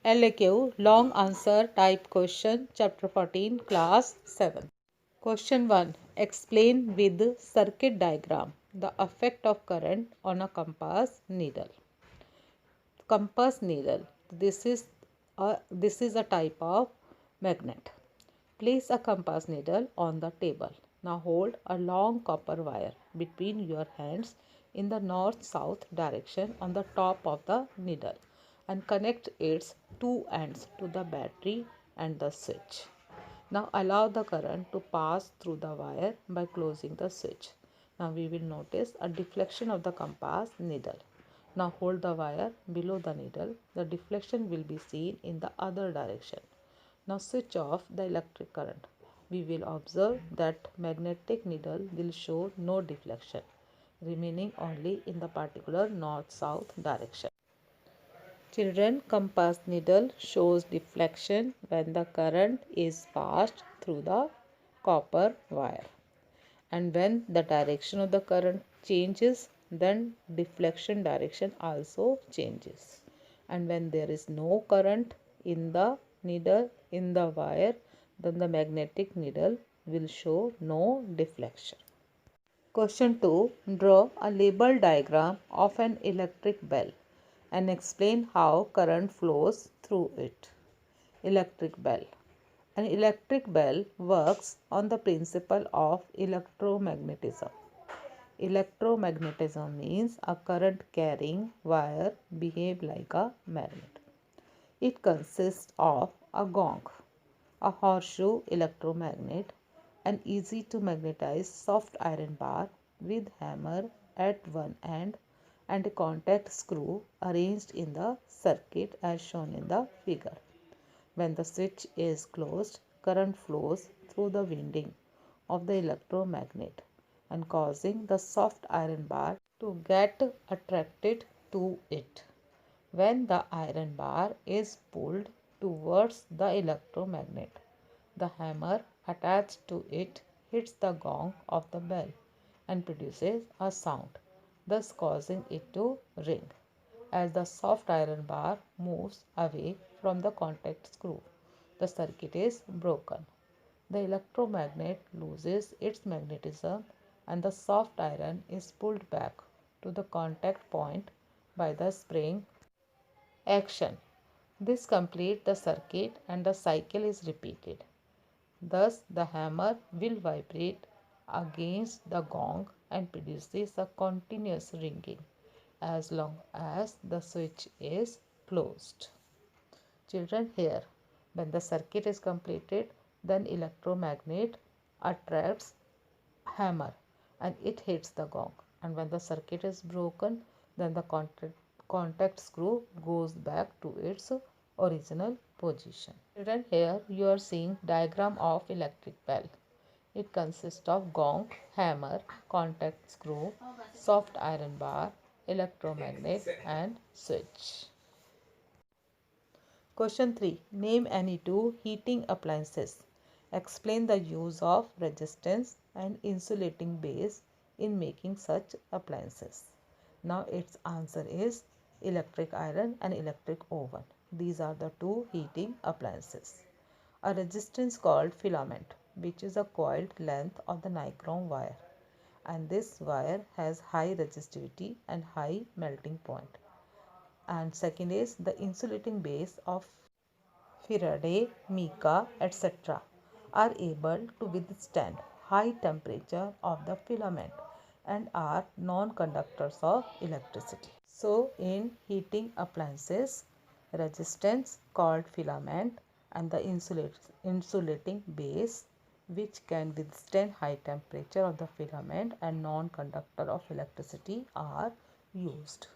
LAQ long answer type question chapter 14 class 7. Question 1. Explain with circuit diagram the effect of current on a compass needle. Compass needle. This is a type of magnet. Place a compass needle on the table. Now hold a long copper wire between your hands in the north-south direction on the top of the needle and connect its two ends to the battery and the switch. Now allow the current to pass through the wire by closing the switch. Now we will notice a deflection of the compass needle. Now hold the wire below the needle. The deflection will be seen in the other direction. Now switch off the electric current. We will observe that magnetic needle will show no deflection, remaining only in the particular north-south direction. Children, compass needle shows deflection when the current is passed through the copper wire. And when the direction of the current changes, then deflection direction also changes. And when there is no current in the needle in the wire, then the magnetic needle will show no deflection. Question 2. Draw a label diagram of an electric bell and explain how current flows through it. Electric bell. An electric bell works on the principle of electromagnetism. Electromagnetism means a current carrying wire behave like a magnet. It consists of a gong, a horseshoe electromagnet, an easy to magnetize soft iron bar with hammer at one end and a contact screw arranged in the circuit as shown in the figure. When the switch is closed, current flows through the winding of the electromagnet and causing the soft iron bar to get attracted to it. When the iron bar is pulled towards the electromagnet, the hammer attached to it hits the gong of the bell and produces a sound, thus causing it to ring. As the soft iron bar moves away from the contact screw, the circuit is broken. The electromagnet loses its magnetism and the soft iron is pulled back to the contact point by the spring action. This completes the circuit and the cycle is repeated. Thus, the hammer will vibrate against the gong and produces a continuous ringing as long as the switch is closed. Children, here, when the circuit is completed, then electromagnet attracts hammer and it hits the gong. And when the circuit is broken, then the contact screw goes back to its original position. Children, here you are seeing diagram of electric bell. It consists of gong, hammer, contact screw, soft iron bar, electromagnet and switch. Question 3. Name any two heating appliances. Explain the use of resistance and insulating base in making such appliances. Now its answer is electric iron and electric oven. These are the two heating appliances. A resistance called filament, which is a coiled length of the nichrome wire, and this wire has high resistivity and high melting point. And second is the insulating base of Faraday, mica, etc. are able to withstand high temperature of the filament and are non-conductors of electricity. So in heating appliances, resistance called filament and the insulating base which can withstand high temperature of the filament and non-conductor of electricity are used.